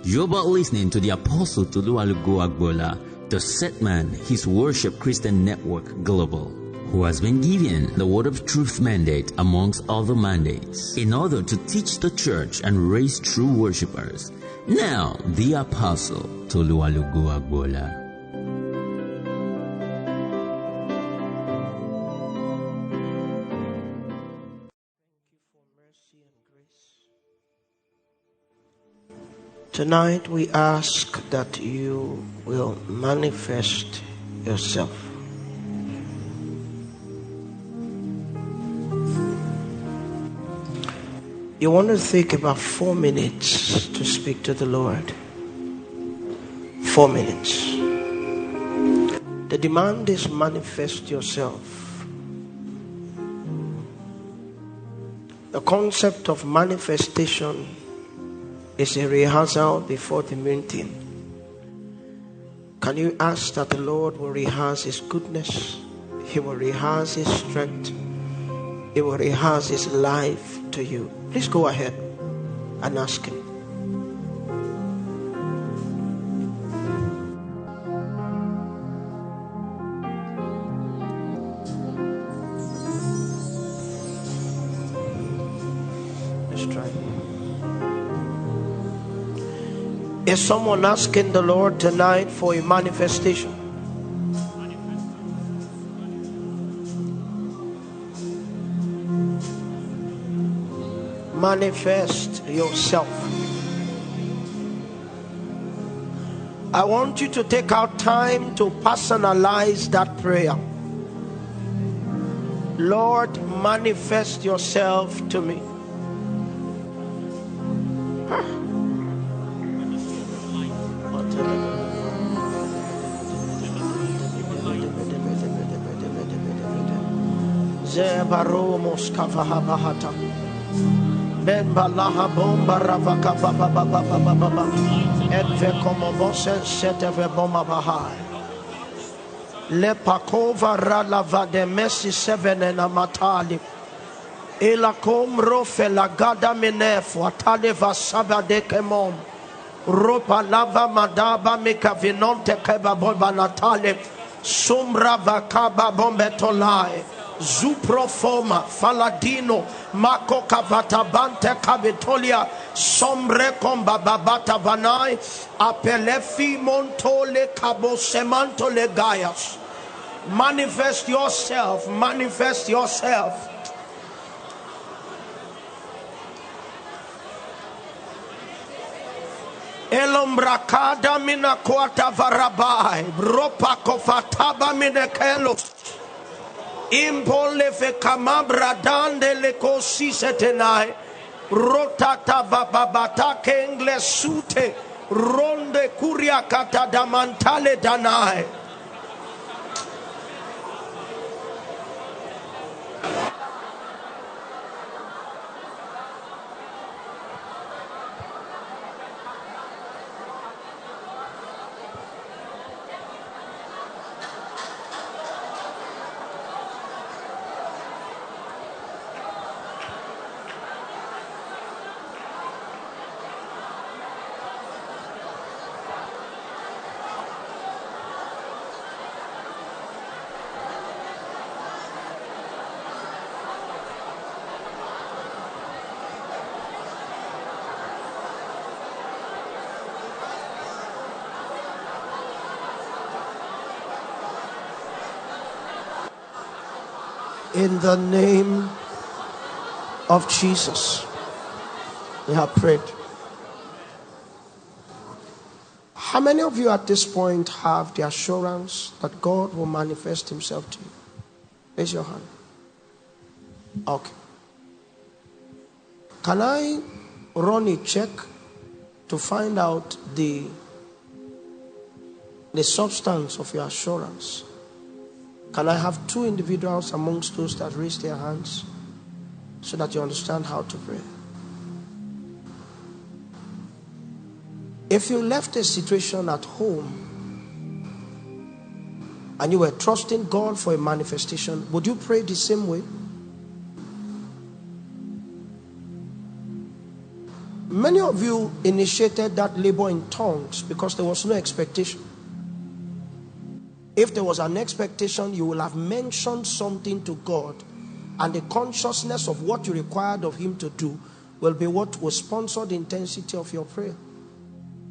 You're about listening to the Apostle Tolu Agboola, the set man, his worship Christian network global, who has been given the Word of Truth mandate amongst other mandates in order to teach the church and raise true worshippers. Now, the Apostle Tolu Agboola. Tonight we ask that you will manifest yourself. You want to take about 4 minutes to speak to the Lord. 4 minutes. The demand is manifest yourself. The concept of manifestation is a rehearsal before the main thing. Can you ask that the Lord will rehearse His goodness? He will rehearse His strength. He will rehearse His life to you. Please go ahead and ask Him. Let's try. Is someone asking the Lord tonight for a manifestation? Manifest yourself. I want you to take out time to personalize that prayer. Lord, manifest yourself to me. Zebaromos kavahabahata Ben balaha bomba ravaka baba baba baba baba Edve komobosen seteve bomba bahai Lepakova ralava de mesi sevenena matali Ela komro felagada menef wataleva sabade kemom Ropa lava madaba mekavinonte keba bomba natale Sumra vakaba bombetolai Zuproforma, Faladino, Mako Kavatabante Kabitolia, Sombre Kombabata Vanai, Apelefi Montole Cabo Semanto Legayas. Manifest yourself, manifest yourself. Elombrakada mina kwata varabai, Ropa Kofataba minekelo. Impole fe kamabra dande le kosi setenai rotata bababata kengle sute ronde kuria kata damantale danai. In the name of Jesus, we have prayed. How many of you at this point have the assurance that God will manifest Himself to you? Raise your hand. Okay. Can I run a check to find out the substance of your assurance? Can I have 2 individuals amongst those that raise their hands so that you understand how to pray? If you left a situation at home and you were trusting God for a manifestation, would you pray the same way? Many of you initiated that labor in tongues because there was no expectation. If there was an expectation, you will have mentioned something to God, and the consciousness of what you required of him to do will be what will sponsor the intensity of your prayer.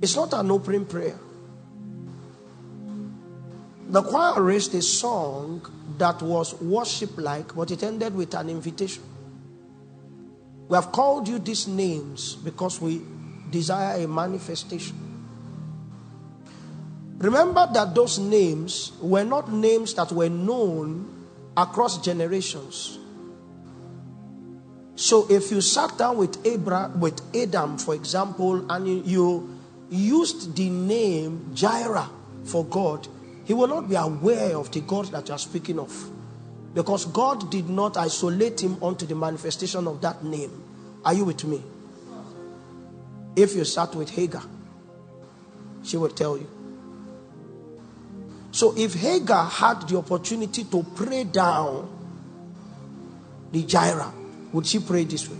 It's not an opening prayer. The choir raised a song that was worship-like, but it ended with an invitation. We have called you these names because we desire a manifestation. Remember that those names were not names that were known across generations. So if you sat down with Adam, for example, and you used the name Jireh for God, he will not be aware of the God that you are speaking of. Because God did not isolate him onto the manifestation of that name. Are you with me? If you sat with Hagar, she will tell you. So if Hagar had the opportunity to pray down the Jireh, would she pray this way?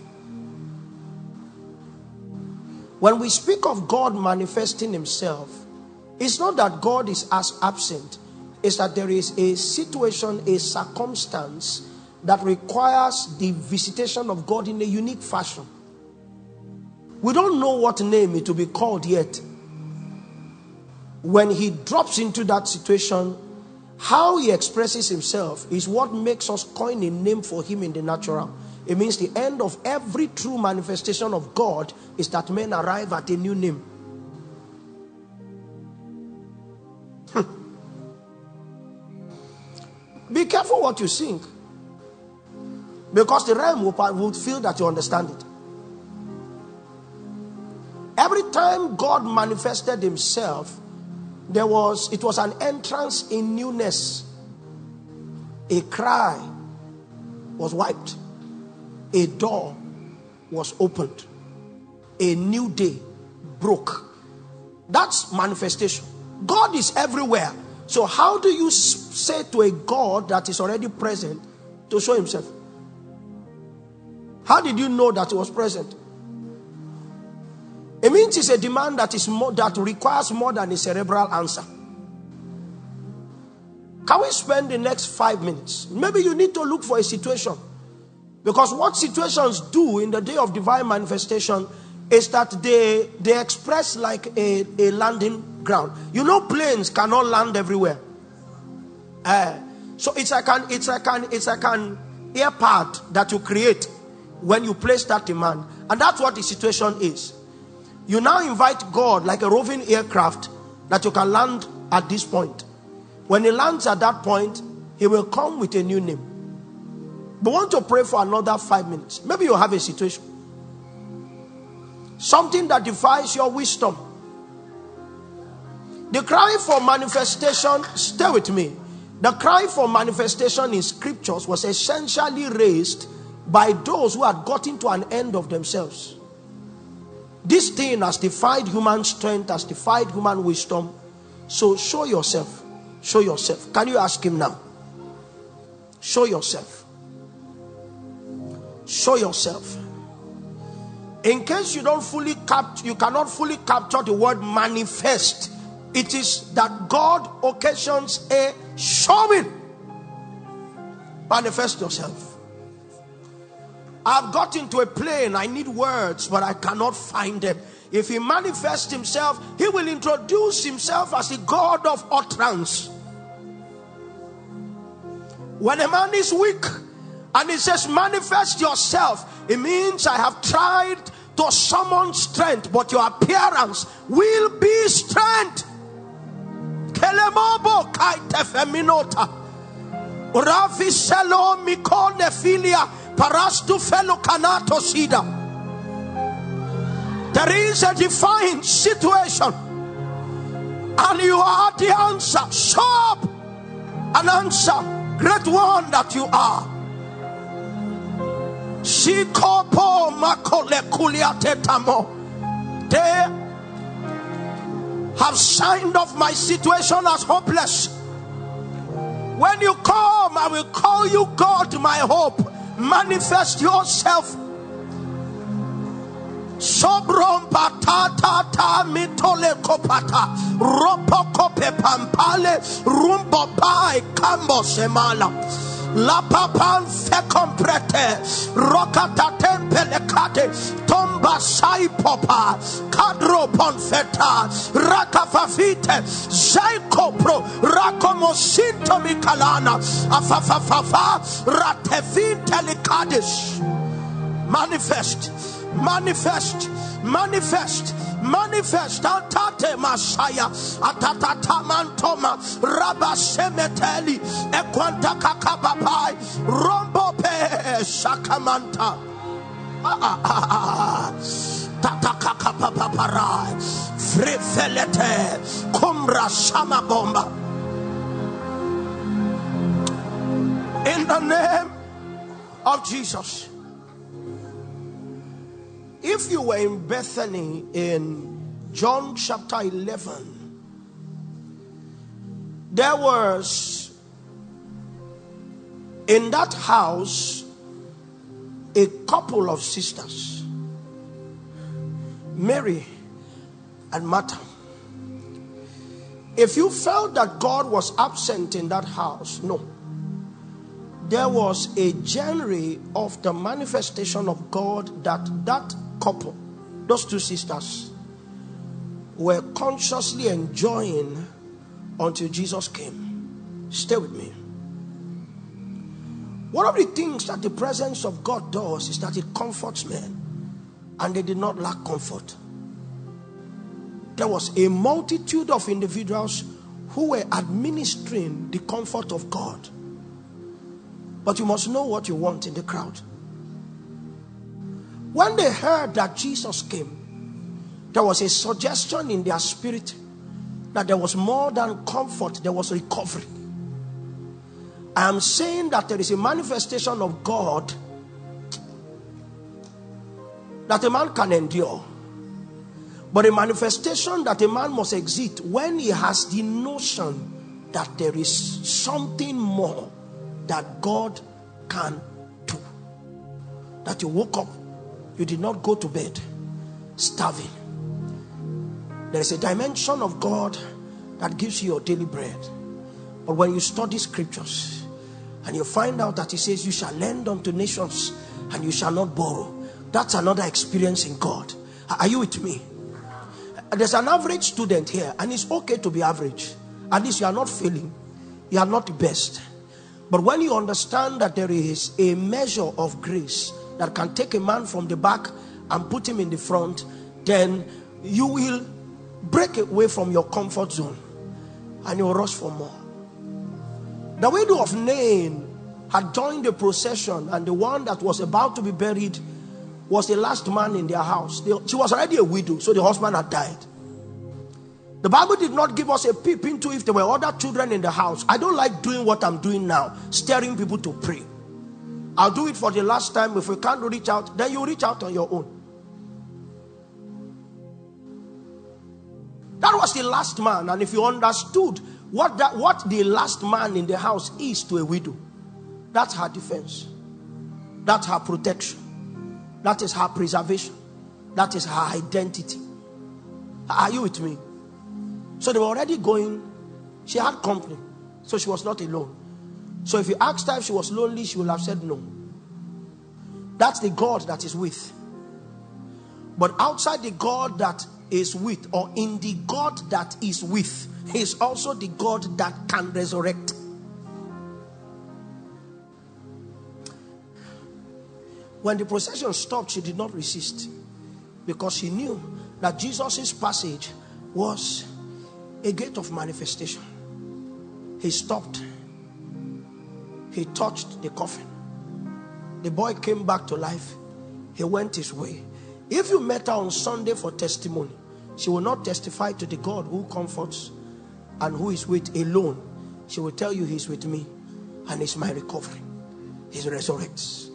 When we speak of God manifesting himself, it's not that God is as absent. It's that there is a situation, a circumstance that requires the visitation of God in a unique fashion. We don't know what name it will be called yet. When he drops into that situation, how he expresses himself is what makes us coin a name for him in the natural. It means the end of every true manifestation of God is that men arrive at a new name. Be careful what you sing, because the realm will feel that you understand it. Every time God manifested himself, it was an entrance in newness. A cry was wiped. A door was opened. A new day broke. That's manifestation. God is everywhere. So how do you say to a God that is already present to show himself? How did you know that he was present? It means it's a demand that requires more than a cerebral answer. Can we spend the next 5 minutes? Maybe you need to look for a situation. Because what situations do in the day of divine manifestation is that they express like a landing ground. You know, planes cannot land everywhere. So it's like an air pad that you create when you place that demand. And that's what the situation is. You now invite God like a roving aircraft that you can land at this point. When he lands at that point, he will come with a new name. But want to pray for another 5 minutes. Maybe you have a situation. Something that defies your wisdom. The cry for manifestation, stay with me. The cry for manifestation in scriptures was essentially raised by those who had gotten to an end of themselves. This thing has defied human strength, has defied human wisdom. So show yourself. Show yourself. Can you ask him now? Show yourself. Show yourself. In case you cannot fully capture the word manifest, it is that God occasions a showing. Manifest yourself. I've got into a plane. I need words, but I cannot find them. If he manifests himself, he will introduce himself as the God of utterance. When a man is weak and he says, manifest yourself, it means I have tried to summon strength, but your appearance will be strength. Kelemobo kaite feminota. Uravi selo mikone filia. Parastu fellow kanato sida. There is a defined situation, and you are the answer. Show up an answer, great one that you are. Shikopo makole kuliate tamo. They have signed off my situation as hopeless. When you come, I will call you God, my hope. Manifest yourself. Sobrom patata mitole kopata ropo kope pampale rumbo pai kambo semala la papan fecomprete rokata tempelekate tomba sai popa kadro ponfeta rakafafite zaikopro rakomosinto mikalana afafafafa ratevinte likadis. Manifest, manifest, manifest, manifest. Atate Messiah, atata mantoma, raba semeteli, ekwanta kakababai, rombo pe sakamanta. Tata kakapaparai, frifelete, kumra sama bomba. In the name of Jesus. If you were in Bethany in John chapter 11, there was in that house a couple of sisters, Mary and Martha. If you felt that God was absent in that house, no. There was a genre of the manifestation of God that couple, those two sisters, were consciously enjoying until Jesus came. Stay with me. One of the things that the presence of God does is that it comforts men, and they did not lack comfort. There was a multitude of individuals who were administering the comfort of God. But you must know what you want in the crowd. When they heard that Jesus came, there was a suggestion in their spirit that there was more than comfort, there was recovery. I am saying that there is a manifestation of God that a man can endure, but a manifestation that a man must exit when he has the notion that there is something more that God can do. That you woke up, you did not go to bed starving. There is a dimension of God that gives you your daily bread. But when you study scriptures and you find out that he says you shall lend unto nations and you shall not borrow, that's another experience in God. Are you with me? There's an average student here, and it's okay to be average. At least you are not failing. You are not the best. But when you understand that there is a measure of grace that can take a man from the back and put him in the front, then you will break away from your comfort zone and you will rush for more. The widow of Nain had joined the procession, and the one that was about to be buried was the last man in their house. She was already a widow, so the husband had died. The Bible did not give us a peep into if there were other children in the house. I don't like doing what I'm doing now, stirring people to pray. I'll do it for the last time. If we can't reach out, then you reach out on your own. That was the last man. And if you understood what the last man in the house is to a widow, that's her defense. That's her protection. That is her preservation. That is her identity. Are you with me? So they were already going. She had company, so she was not alone. So if you asked her if she was lonely, she would have said no. That's the God that is with. But outside the God that is with, or in the God that is with, is also the God that can resurrect. When the procession stopped, she did not resist, because she knew that Jesus' passage was a gate of manifestation. He stopped. He touched the coffin. The boy came back to life. He went his way. If you met her on Sunday for testimony, she will not testify to the God who comforts and who is with alone. She will tell you he's with me and it's my recovery. He resurrects.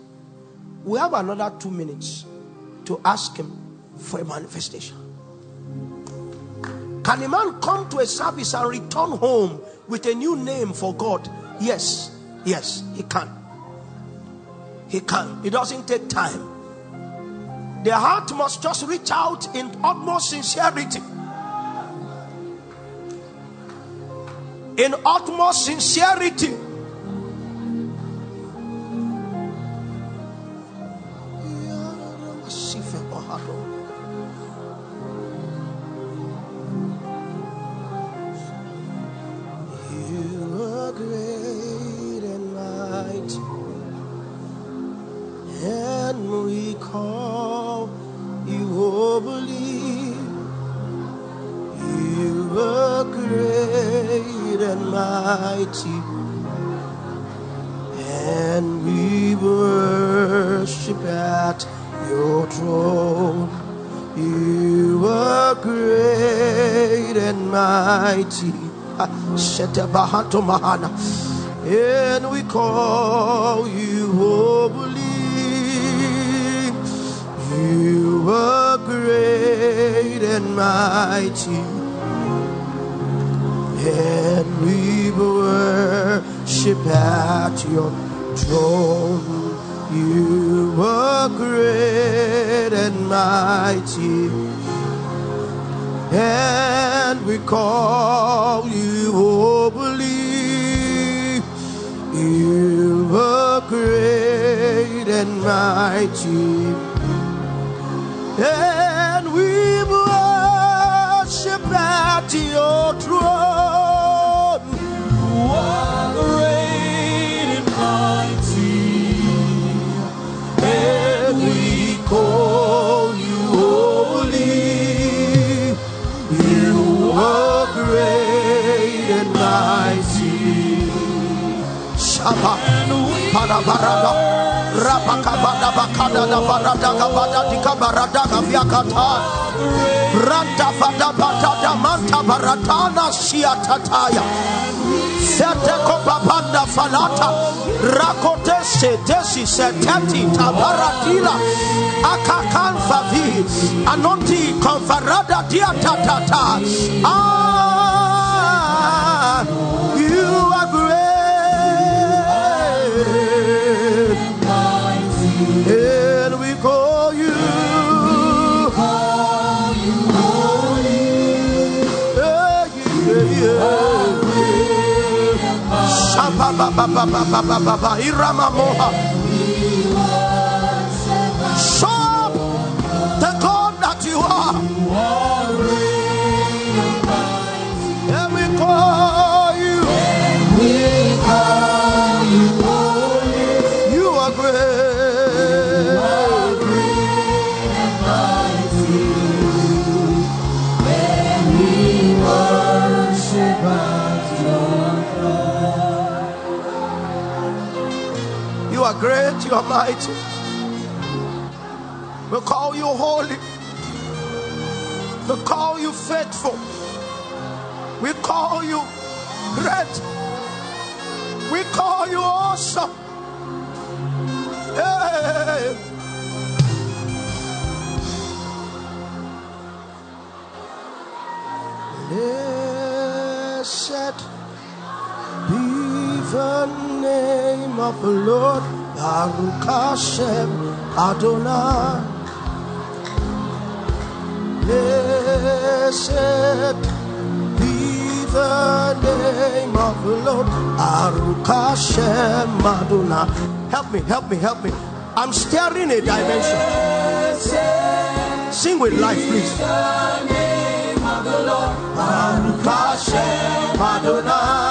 We have another 2 minutes to ask him for a manifestation. Can a man come to a service and return home with a new name for God? Yes, yes, he can. He can. It doesn't take time. The heart must just reach out in utmost sincerity. In utmost sincerity. You are great and mighty, and we call you holy. You are great and mighty, and we worship at your throne. You are great and mighty, and we call you holy. You are great and mighty, and we worship at your throne. You are great and mighty, and we call you holy. You are great and mighty, and we worship at your throne. You are great and mighty, and we call you holy. You are great and mighty. Shabbat. Parabarada. Rapakabada bakada da barada kabada dikabarada kaviakata. Ranta fada batada manta baratana siatataya. Sete kopapanda falata. Rakote setesi seteti tabaratila. Akakan favi. Anonti konfarada diatatata. Ah, you are great. And we call you holy. Show the God that you are. And we call you holy. You are great. You are great, you are mighty. We call you holy. We call you faithful. We call you great. We call you awesome. Hey. Blessed be the name of the Lord. Baruch Hashem Adonai. Blessed be the name of the Lord. Baruch Hashem Adonai. Help me, help me, help me. I'm staring a dimension. Sing with life, please. The name of the Lord. Baruch Hashem Adonai.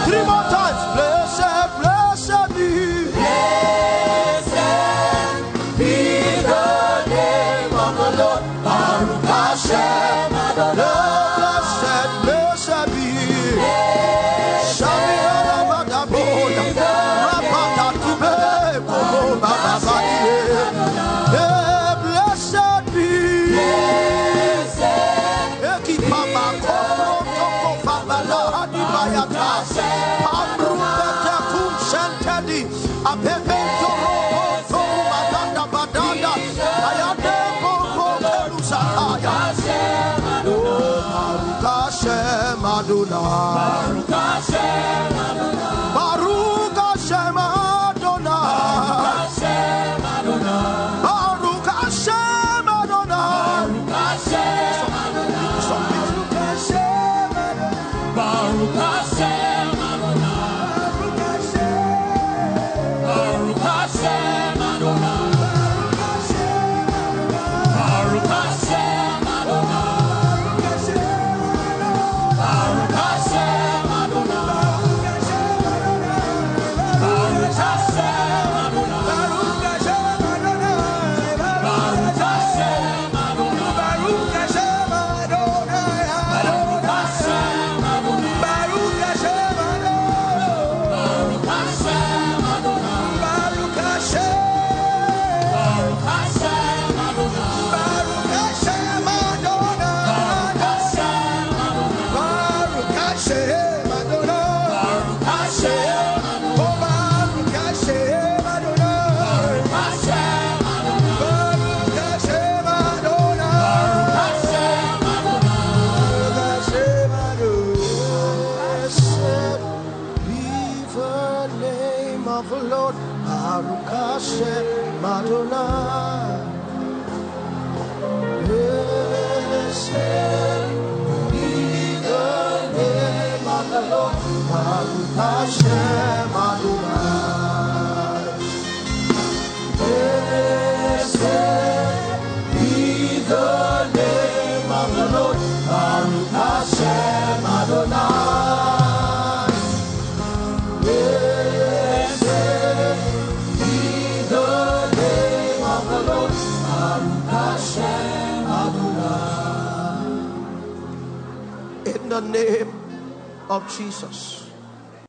Three more Shadi, Apepento Robo, Madanda Badanda, Ayade Bobo Perusataya, Baruch Hashem Adonai, Baruch Hashem Adonai, Baruch Hashem Adonai, Baruch Hashem in the name of Jesus.